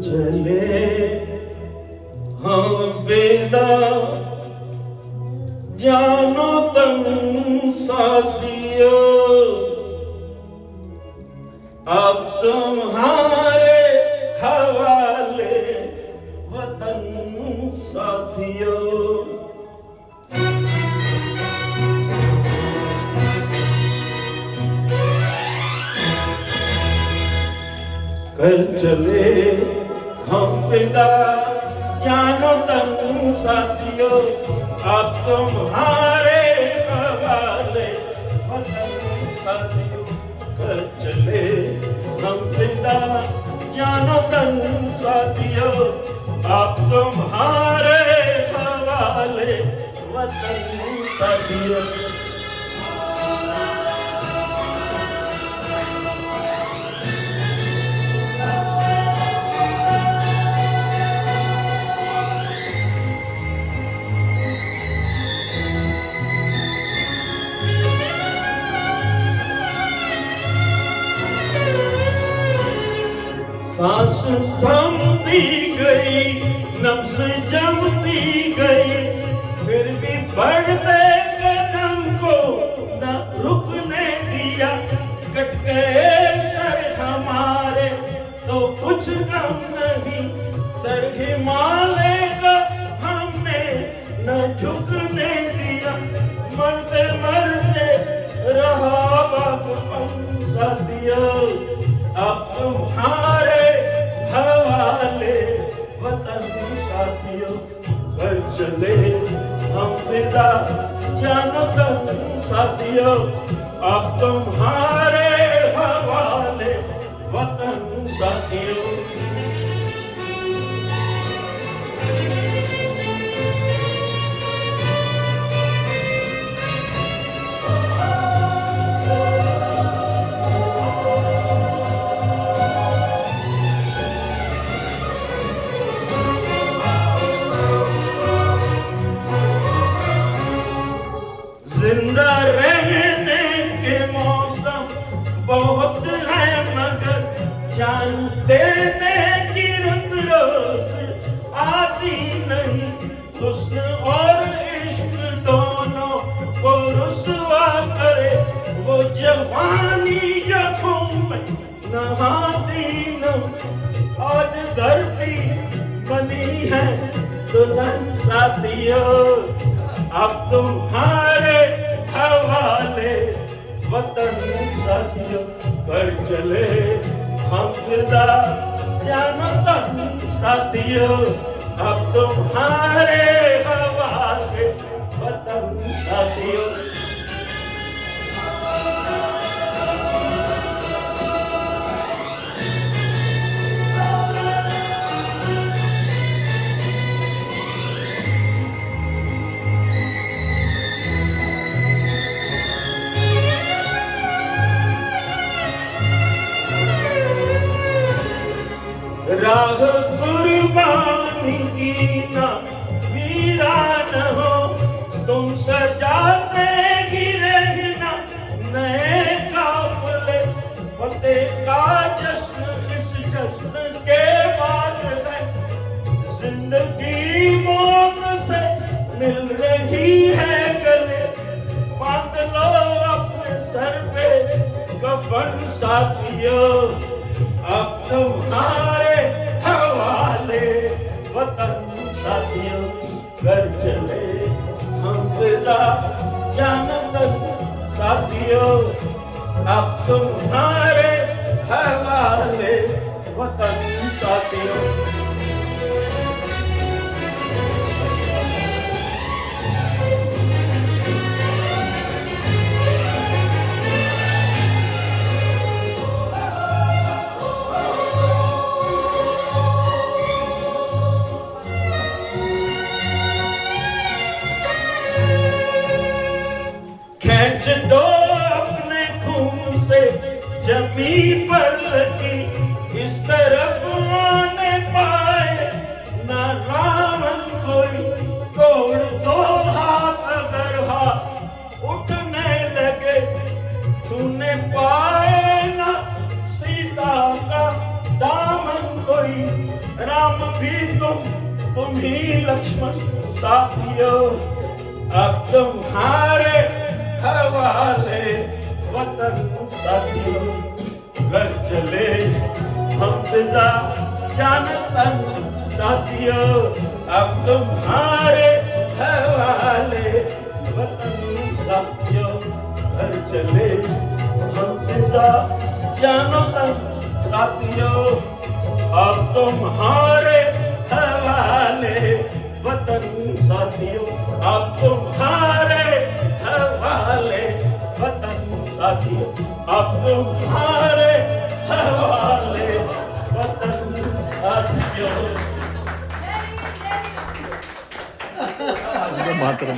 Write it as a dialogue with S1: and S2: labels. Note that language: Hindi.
S1: चले हम फिदा जानो तुम साथियों, अब तुम्हारे हवाले वतन साथियों। कर चले हम फिदा जानो तुम साथियों, अब तुम्हारे हवाले वतन साथियों। कर चले हम फिदा जानो तुम साथियों, अब तुम्हारे हवाले वतन साथियों। सांस थमती गई, नब्ज जमती गई, फिर भी बढ़ते कदम को न रुकने दिया। कट गए सर हमारे तो कुछ गम नहीं, सर हिमालय का हमने न झुकने दिया। मरते मरते रहा बागपन साथियों, अब तुम्हारे हवाले वतन साथियों। कर चले हम फिदा जानो तुम साथियों, अब तुम्हारे हवाले वतन साथियों। जिंदा रहने के मौसम बहुत है, मगर जान देने की रुत रोज आती नहीं। हुस्न और इश्क दोनों को रुसवा करे वो जवानी जो खून में नहाती न। आज धरती बनी है दुल्हन साथियों, अब तुम्हारे हवाले वतन साथियों। कर चले हम फिदा जानो तुम साथियों, अब तुम्हारे हवाले वतन साथियों। राह कुर्बानी की ना वीरान हो, तुम सजाते ही रहना नए काफिले। फतेह का जश्न इस जश्न के बाद है, जिंदगी मौत से मिल रही है गले। बांध लो अपने सर पे कफन साथियों, अब तुम्हारे हवाले वतन साथियों। कर चले हम फिजा जानो तुम साथियों, अब तुम्हारे हवाले वतन साथियों। खींच दो अपने खून से जमी पर लगी, इस तरफ आने पाए न रावण कोई। तोड़ दो हाथ अगर हाथ उठने लगे, छूने पाए न सीता का दामन कोई। भी तुम ही लक्ष्मण साथियों, अब तुम्हारे हवाले वतन साथियों। घर चले हम फिजा जान तन साथियों, अब तुम्हारे हवाले वतन साथियों। घर चले हम फिजा जान तन साथियों, अब तुम्हारे हवाले वतन साथियों। अब तुम्हारे हवाले वतन साथियों, अब तुम्हारे हवाले वतन साथियों।
S2: मातरम।